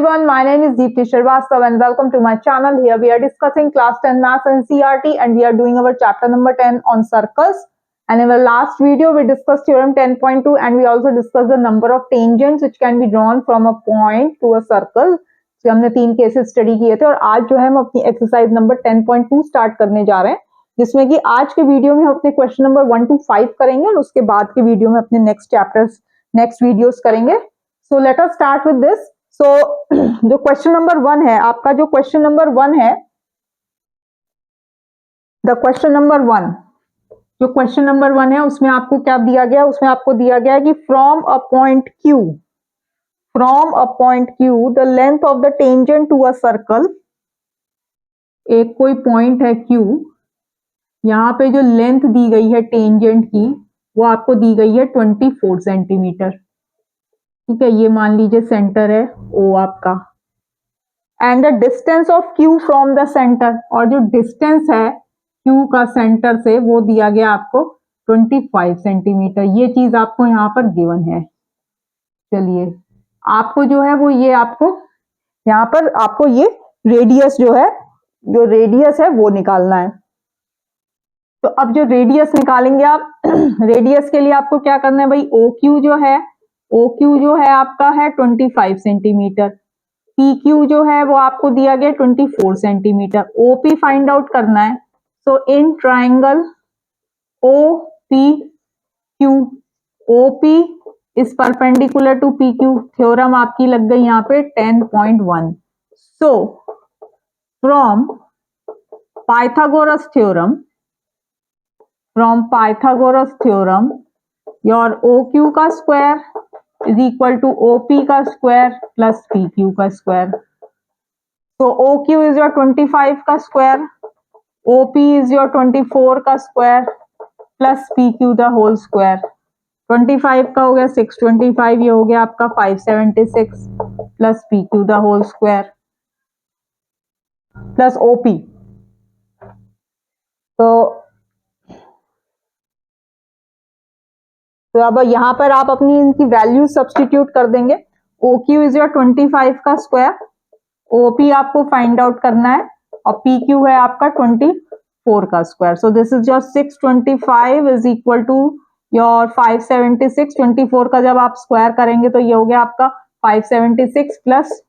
everyone, my name is Deepti Shrivastava and welcome to my channel. Here we are discussing class 10 maths and CRT and we are doing our chapter number 10 on circles. And in the last video we discussed theorem 10.2 and we also discussed the number of tangents which can be drawn from a point to a circle. So हमने 3 cases study किए थे और आज जो है हम अपनी exercise number 10.2 start करने जा रहे हैं, जिसमें कि आज के वीडियो में हम अपने क्वेश्चन नंबर 1 to 5 करेंगे और उसके बाद के वीडियो में अपने नेक्स्ट वीडियोस करेंगे. So let us start with this. So जो क्वेश्चन नंबर 1 है, आपका जो क्वेश्चन नंबर 1 है, द क्वेश्चन नंबर 1, जो क्वेश्चन नंबर 1 है उसमें आपको क्या दिया गया? उसमें आपको दिया गया है कि from a point Q the length of the tangent to a circle. एक कोई पॉइंट है Q, यहाँ पे जो लेंथ दी गई है टेंजेंट की वो आपको दी गई है 24 सेंटीमीटर. ठीक है, ये मान लीजिए सेंटर है O आपका. And the distance of Q from the centre, और जो डिस्टेंस है Q का सेंटर से वो दिया गया आपको 25 सेंटीमीटर. ये चीज आपको यहाँ पर गिवन है. चलिए, आपको जो है वो ये आपको यहाँ पर आपको ये रेडियस जो रेडियस है वो निकालना है. तो अब जो रेडियस निकालेंगे आप रेडियस के लिए आपको क्या करना है भाई? OQ जो है आपका है 25 सेंटीमीटर. PQ जो है वो आपको दिया गया 24 सेंटीमीटर. OP फाइंड आउट करना है. So in triangle OPQ, OP is perpendicular to PQ. Theorem आपकी लग गई यहाँ पे 10.1. So from Pythagoras theorem your OQ का square is equal to OP का स्क्वायर प्लस PQ का स्क्वायर. तो OQ इज योर 25 का स्क्वायर, OP इज योर 24 का square plus PQ the whole square. 25 का हो गया 625, ये हो गया आपका 576 plus PQ the whole square plus OP. तो अब यहाँ पर आप अपनी इनकी वैल्यू सब्स्टिट्यूट कर देंगे. OQ इज योर 25 का स्क्वायर, OP आपको फाइंड आउट करना है और PQ है आपका 24 का square. So this is your 625 is equal to your 576. 24 का जब आप स्क्वायर करेंगे तो ये हो गया आपका 576 प्लस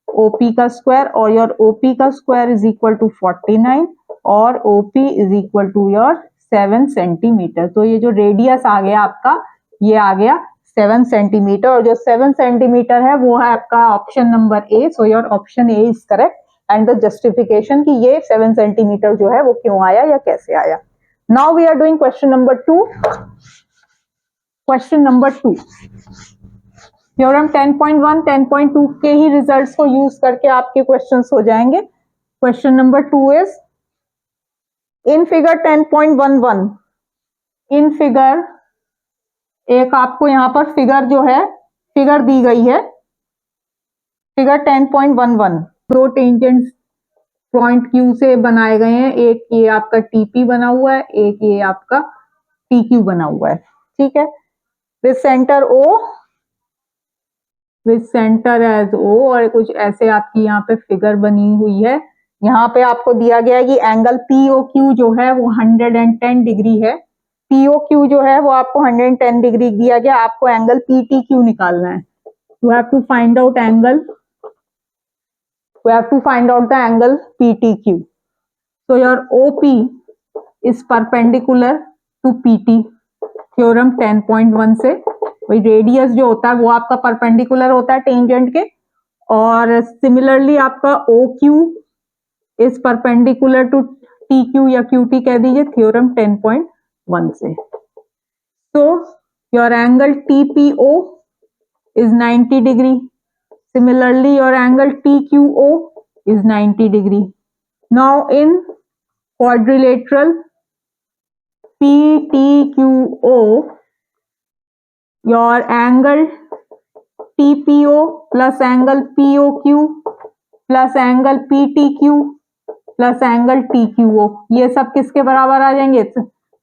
OP का स्क्वायर, और योर OP का स्क्वायर इज इक्वल टू 49 और OP is equal to your 7 centimetre. तो ये जो रेडियस आ गया आपका, ये आ गया 7 सेंटीमीटर, और जो 7 सेंटीमीटर है वो है आपका option number A. So your option A is correct and the justification कि ये 7 सेंटीमीटर जो है वो क्यों आया या कैसे आया. Now we are doing question number 2. Question number 2, theorem 10.1 10.2 के ही रिजल्ट्स को यूज करके आपके क्वेश्चंस हो जाएंगे. Question number 2 is in figure 10.11. In figure, एक आपको यहाँ पर फिगर जो है फिगर दी गई है, फिगर 10.11. 2 टेंजेंट्स पॉइंट Q से बनाए गए हैं. एक ये आपका TP बना हुआ है, एक ये आपका PQ बना हुआ है. ठीक है, विद सेंटर एज O, और कुछ ऐसे आपकी यहाँ पे फिगर बनी हुई है. यहाँ पे आपको दिया गया है कि एंगल POQ जो है वो 110 डिग्री है. POQ जो है वो आपको 110 डिग्री दिया गया. आपको एंगल PTQ निकालना है. You have to find out the angle PTQ. So your OP is perpendicular to PT. Theorem 10.1 से वही रेडियस जो होता है वो आपका परपेंडिकुलर होता है टेंजेंट के, और सिमिलरली आपका OQ is perpendicular to TQ या QT कह दीजिए, थ्योरम 10.1 से. So your angle TPO is 90 degree. Similarly your angle TQO is 90 degree. Now in quadrilateral PTQO, your angle TPO plus angle POQ plus angle PTQ plus angle TQO, ये सब किसके बराबर आ जाएंगे?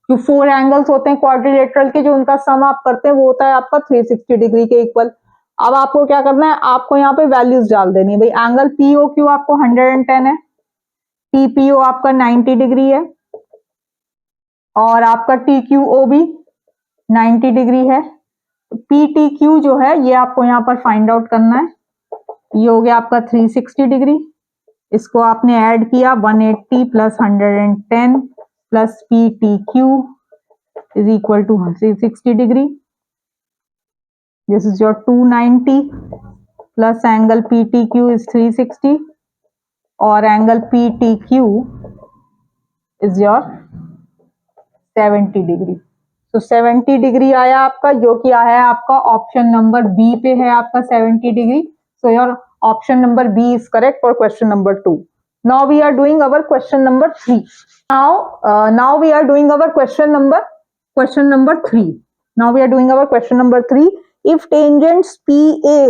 जो 4 एंगल्स होते हैं क्वाड्रिलेटरल के, जो उनका सम आप करते हैं वो होता है आपका 360 डिग्री के इक्वल. अब आपको क्या करना है, आपको यहाँ पे वैल्यूज डाल देनी है भाई। एंगल POQ आपको 110 है, TPO आपका 90 डिग्री है, और आपका TQO भी 90 डिग्री है। PTQ जो है ये आपको यहाँ पर फाइंड आउट करना है। ये हो गया आपका 360 डिग्री। इसको आपने ऐड किया 180 plus 110 plus PTQ is equal to 360 degree. This is your 290 plus angle PTQ is 360 और angle PTQ is your 70 degree. तो 70 डिग्री आया आपका, जो कि आया है आपका ऑप्शन नंबर बी पे है आपका 70 degree. So your option number B is correct for question number 2। Now we are doing our question number 3. Now we are doing our question number 3. Now we are doing our question number 3. If tangents PA,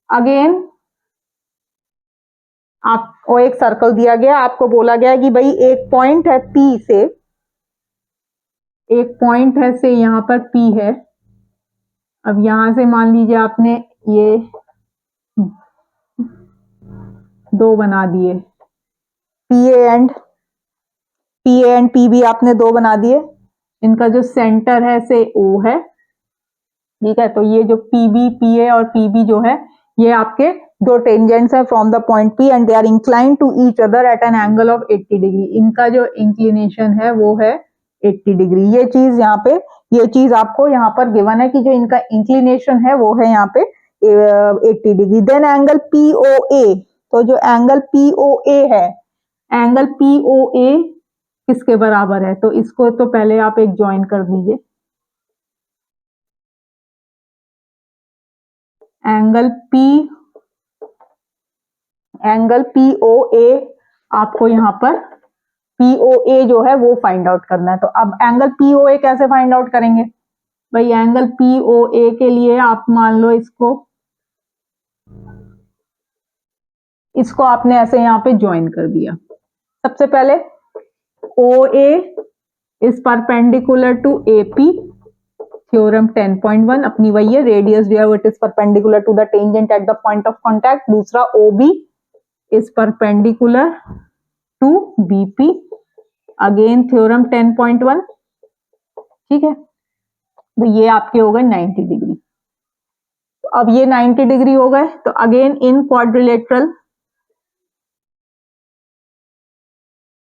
again आपको एक circle दिया गया, आपको बोला गया कि भाई एक पॉइंट है P से, एक पॉइंट है से यहाँ पर P है। अब यहां से मान लीजिए आपने ये दो बना दिए, PA एंड PB आपने दो बना दिए। इनका जो सेंटर है से O है, ठीक है। तो ये जो PB, PA और PB जो है ये आपके दो टेंजेंट्स है from the point P and they are inclined to each other at an angle of 80 degree. इनका जो इंक्लिनेशन है वो है 80 डिग्री। ये चीज यहाँ पे, ये चीज आपको यहाँ पर गिवन है कि जो इनका इंक्लिनेशन है वो है यहाँ पे 80 डिग्री। देन एंगल POA, तो जो एंगल POA है, एंगल POA किसके बराबर है? तो इसको तो पहले आप एक ज्वाइन कर दीजिए। एंगल POA आपको यहाँ पर POA जो है वो फाइंड आउट करना है। तो अब एंगल POA कैसे फाइंड आउट करेंगे भाई? एंगल POA के लिए आप मान लो इसको आपने ऐसे यहाँ पे ज्वाइन कर दिया। सबसे पहले OA is perpendicular to AP, theorem 10.1 अपनी वही है, रेडियस जो है वो it is perpendicular to the tangent at the point of contact. दूसरा OB is perpendicular to BP, again theorem 10.1, ठीक है। तो ये आपके हो गए 90 डिग्री। तो अब ये 90 डिग्री हो गए, तो again in quadrilateral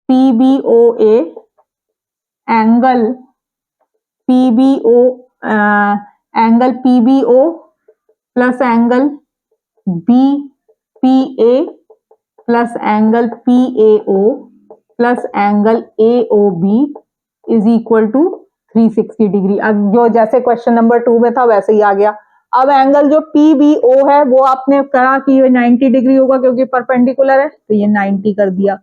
PBOA angle PBO plus angle BPA plus angle PAO plus angle AOB is equal to 360 degree. अब जो जैसे क्वेश्चन नंबर 2 में था वैसे ही आ गया। अब एंगल जो PBO है वो आपने कहा कि ये 90 डिग्री होगा क्योंकि परपेंडिकुलर है, तो ये 90 कर दिया।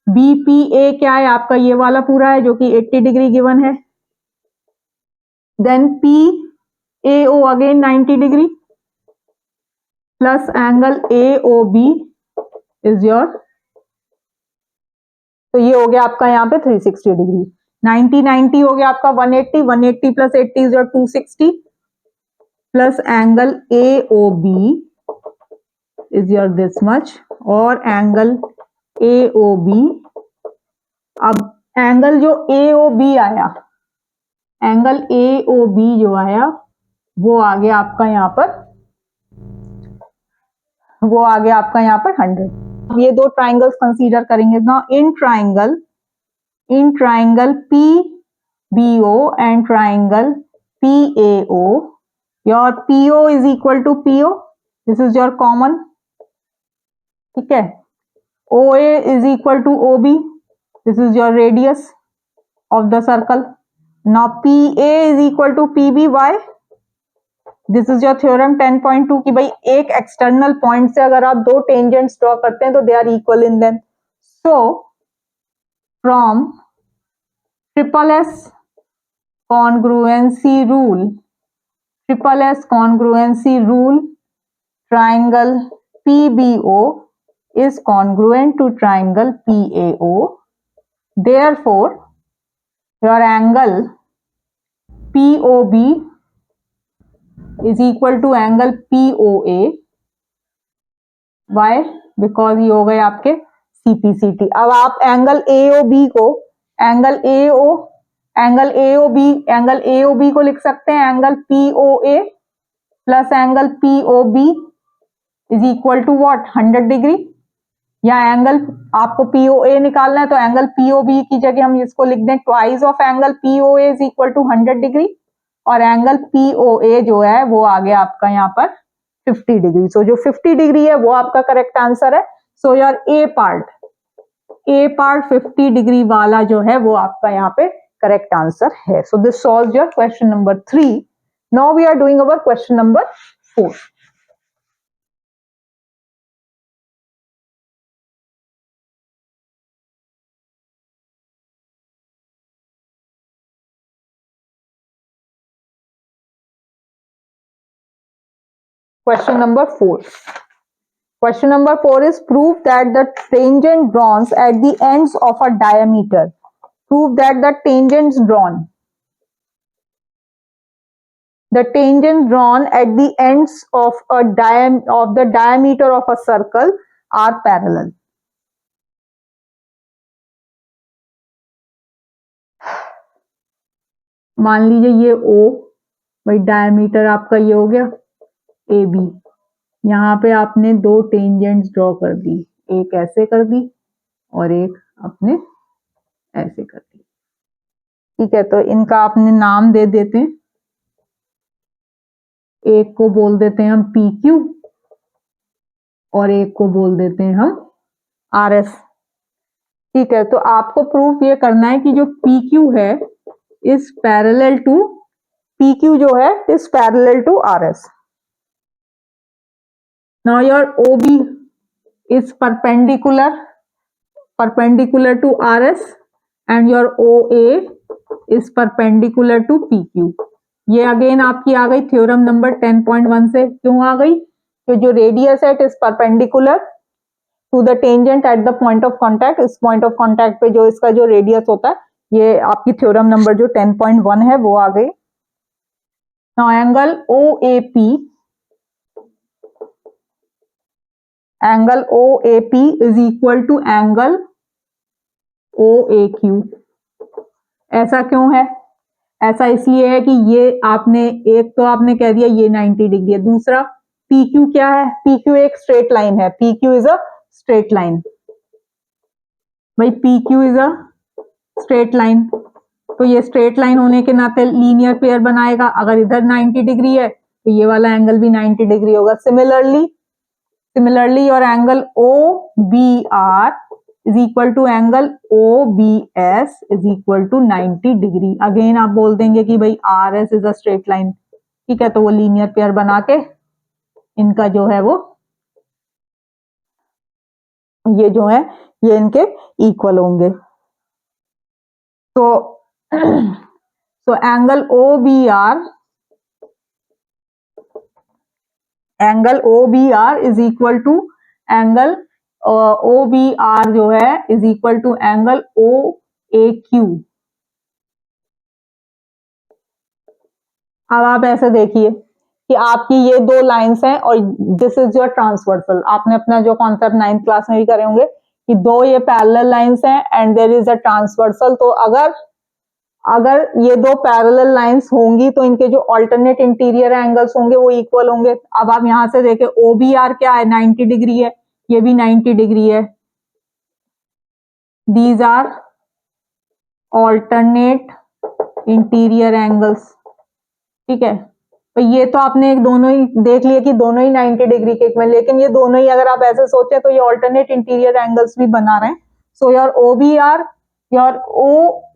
BPA क्या है आपका? ये वाला पूरा है जो कि 80 डिग्री गिवन है। Then PAO again 90 degree plus angle AOB is your, तो ये हो गया आपका यहाँ पे 360 डिग्री। 90 हो गया आपका 180 plus 80 is your 260 plus angle AOB is your this much, और एंगल AOB, अब एंगल जो AOB आया, एंगल AOB जो आया वो आ गया आपका यहाँ पर, वो आ गया आपका यहाँ पर 100। अब ये दो ट्राइंगल्स कंसीडर करेंगे ना। In triangle PBO and triangle PAO, your PO is equal to PO, this is your common, ठीक है। OA is equal to OB, this is your radius of the circle. Now PA is equal to PB, why? This is your theorem 10.2 कि भाई एक external point से अगर आप दो tangents draw करते हैं तो they are equal in them. So from SSS congruency rule, triangle PBO is congruent to triangle PAO. Therefore, your angle POB is equal to angle POA। Why? Because ये हो गए आपके CPCT। अब आप angle AOB को angle AOB को लिख सकते हैं एंगल POA प्लस angle POB is equal to what 100 degree. या एंगल आपको POA निकालना है तो एंगल POB की जगह हम इसको लिख दें twice of angle POA is equal to 100 degree, और एंगल POA जो है वो आ गया आपका यहाँ पर 50 डिग्री। सो जो 50 डिग्री है वो आपका करेक्ट आंसर है। सो यार ए पार्ट 50 डिग्री वाला जो है वो आपका यहाँ पे करेक्ट आंसर है। So this solves your question number 3। Now we are doing our question number 4। Question number 4. Question number 4 is prove that the tangent drawn at the ends of a diameter. Prove that the tangents drawn at the ends of the diameter of a circle are parallel. मान लीजिए ये O, भाई diameter आपका ये हो गया AB। यहाँ पे आपने दो टेंजेंट्स ड्रॉ कर दी, एक ऐसे कर दी और एक आपने ऐसे कर दी। ठीक है, तो इनका आपने नाम दे देते हैं। एक को बोल देते हैं हम PQ और एक को बोल देते हैं हम RS। ठीक है, तो आपको प्रूफ ये करना है कि जो PQ है इज पैरेलल टू PQ जो है is parallel to RS। Now your OB is perpendicular to RS and your OA is perpendicular to PQ। ये अगेन आपकी आ गई थ्योरम नंबर 10.1 से। क्यों आ गई? कि जो रेडियस है it is perpendicular to the tangent at the point of contact. इस पॉइंट ऑफ कांटेक्ट पे जो इसका जो रेडियस होता है, ये आपकी थ्योरम नंबर जो 10.1 है वो आ गई। Now angle OAP is equal to angle OAQ। ऐसा क्यों है? ऐसा इसलिए है कि ये आपने एक तो आपने कह दिया ये 90 डिग्री है, दूसरा PQ क्या है? PQ एक स्ट्रेट लाइन है। PQ is a straight line. भाई PQ is a straight line, तो ये स्ट्रेट लाइन होने के नाते लीनियर पेयर बनाएगा। अगर इधर 90 डिग्री है तो ये वाला एंगल भी 90 डिग्री होगा। सिमिलरली और angle OBR is equal to angle OBS is equal to 90 degree. Again आप बोल देंगे कि भाई RS is a straight line. ठीक है, तो वो लीनियर पेयर बना के इनका जो है वो ये जो है ये इनके इक्वल होंगे। तो angle OBR is equal to angle OBR जो है is equal to angle OAQ। अब आप ऐसे देखिए कि आपकी ये दो लाइंस हैं और दिस इज योर ट्रांसवर्सल। आपने अपना जो कॉन्सेप्ट 9th क्लास में भी करे होंगे कि दो ये पैरेलल लाइंस हैं and there is a transversal. तो अगर ये दो पैरेलल लाइंस होंगी तो इनके जो अल्टरनेट इंटीरियर एंगल्स होंगे वो इक्वल होंगे। अब आप यहां से देखें OBR क्या है? 90 डिग्री है, ये भी 90 डिग्री है। These are alternate interior angles. ठीक है, तो ये तो आपने दोनों ही देख लिया कि दोनों ही 90 डिग्री के इक्वल, लेकिन ये दोनों ही अगर आप ऐसे सोचे तो ये अल्टरनेट इंटीरियर एंगल्स भी बना रहे हैं। So your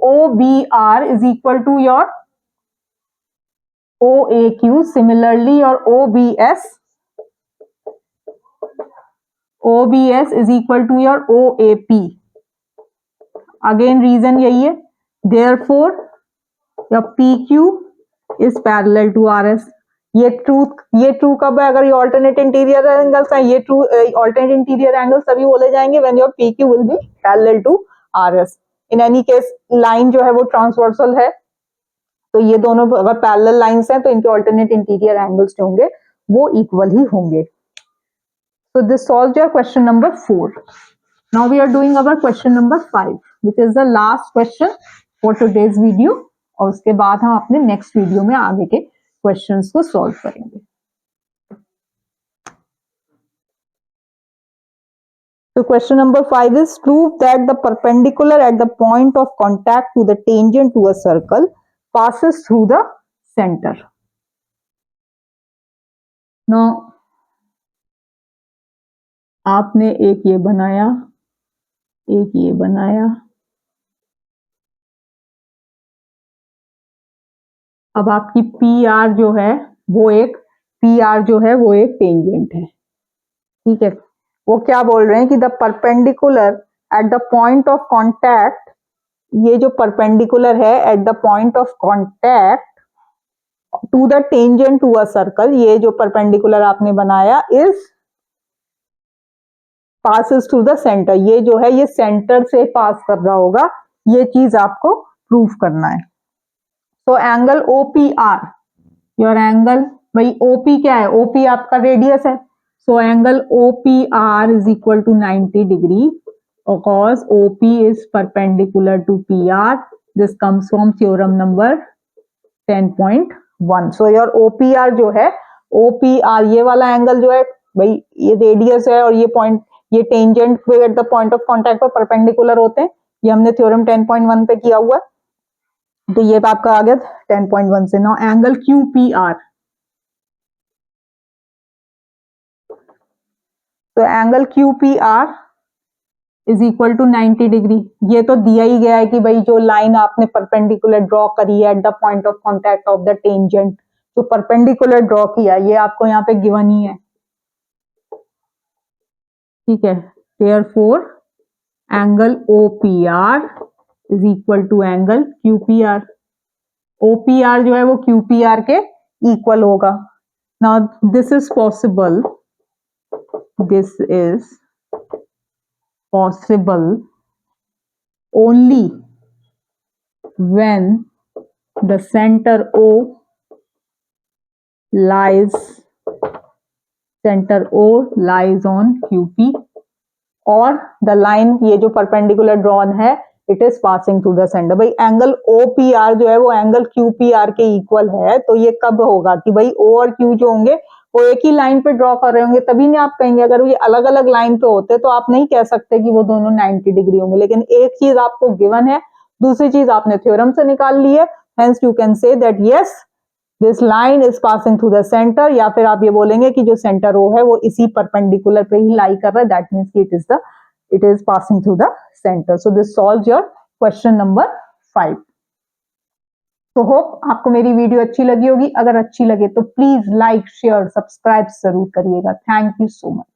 OBR is equal to your OAQ. Similarly, your OBS is equal to your OAP. Again, reason यही है, therefore your PQ is parallel to RS. ये ट्रू कब है? अगर ये ऑल्टरनेट इंटीरियर एंगल्स हैं, ये ट्रू ऑल्टरनेट इंटीरियर एंगल्स तभी बोले जाएंगे when your PQ will be parallel to RS। In any case line जो है वो ट्रांसवर्सल है, तो ये दोनों अगर पैरेलल लाइंस हैं तो इनके ऑल्टरनेट इंटीरियर एंगल्स जो होंगे वो इक्वल ही होंगे. So this solves your question number 4. Now we are doing our question number 5, which is the last question for today's video. और उसके बाद हम अपने नेक्स्ट वीडियो में आगे के क्वेश्चंस को सॉल्व करेंगे. So question number 5 is prove that the perpendicular at the point of contact to the tangent to a circle passes through the center. Now आपने एक ये बनाया, एक ये बनाया. अब आपकी पी आर जो है वो एक टेंजेंट है. ठीक है, वो क्या बोल रहे हैं कि the perpendicular at the point of contact, ये जो परपेंडिकुलर है at the point of contact to the tangent to a circle, ये जो परपेंडिकुलर आपने बनाया is passes through the centre, ये जो है ये सेंटर से पास कर रहा होगा. ये चीज आपको प्रूव करना है. तो एंगल OPR, योर एंगल, भाई OP क्या है, OP आपका रेडियस है. So angle OPR is equal to 90 degree because OP is perpendicular to PR. This comes from theorem number 10.1. So your OPR जो है, OPR ये वाला एंगल जो है भाई ये रेडियस है और ये पॉइंट, ये टेंजेंट पे eight the point of contact पर परपेंडिकुलर होते हैं. ये हमने थ्योरम 10.1 पे किया हुआ है. तो ये आपका आ गया 10.1 से. नाउ एंगल QPR, तो angle QPR is equal to 90 degree. ये तो दिया ही गया है कि भाई जो लाइन आपने परपेंडिकुलर ड्रॉ करी है at the point of contact of the tangent, जो परपेंडिकुलर ड्रॉ किया ये आपको यहाँ पे गिवन ही है. ठीक है, therefore angle OPR is equal to angle QPR. OPR जो है वो QPR के इक्वल होगा. Now this is possible, this is possible only when the center O lies on QP और the line, ये जो perpendicular drawn है it is passing through the center. भाई एंगल OPR जो है वो एंगल QPR के इक्वल है. तो ये कब होगा कि भाई O और Q जो होंगे वो एक ही लाइन पे ड्रॉ कर रहे होंगे, तभी नहीं आप कहेंगे. अगर ये अलग अलग लाइन पे होते तो आप नहीं कह सकते कि वो दोनों 90 डिग्री होंगे. लेकिन एक चीज आपको गिवन है, दूसरी चीज आपने थ्योरम से निकाल ली है. Hence you can say that yes this line is passing through the centre, या फिर आप ये बोलेंगे कि जो सेंटर O है वो इसी परपेंडिकुलर पे ही लाई कर रहा है. That means it is passing through the centre. So this solves your question number 5. तो होप आपको मेरी वीडियो अच्छी लगी होगी. अगर अच्छी लगे तो प्लीज लाइक, शेयर, सब्सक्राइब जरूर करिएगा. Thank you so much.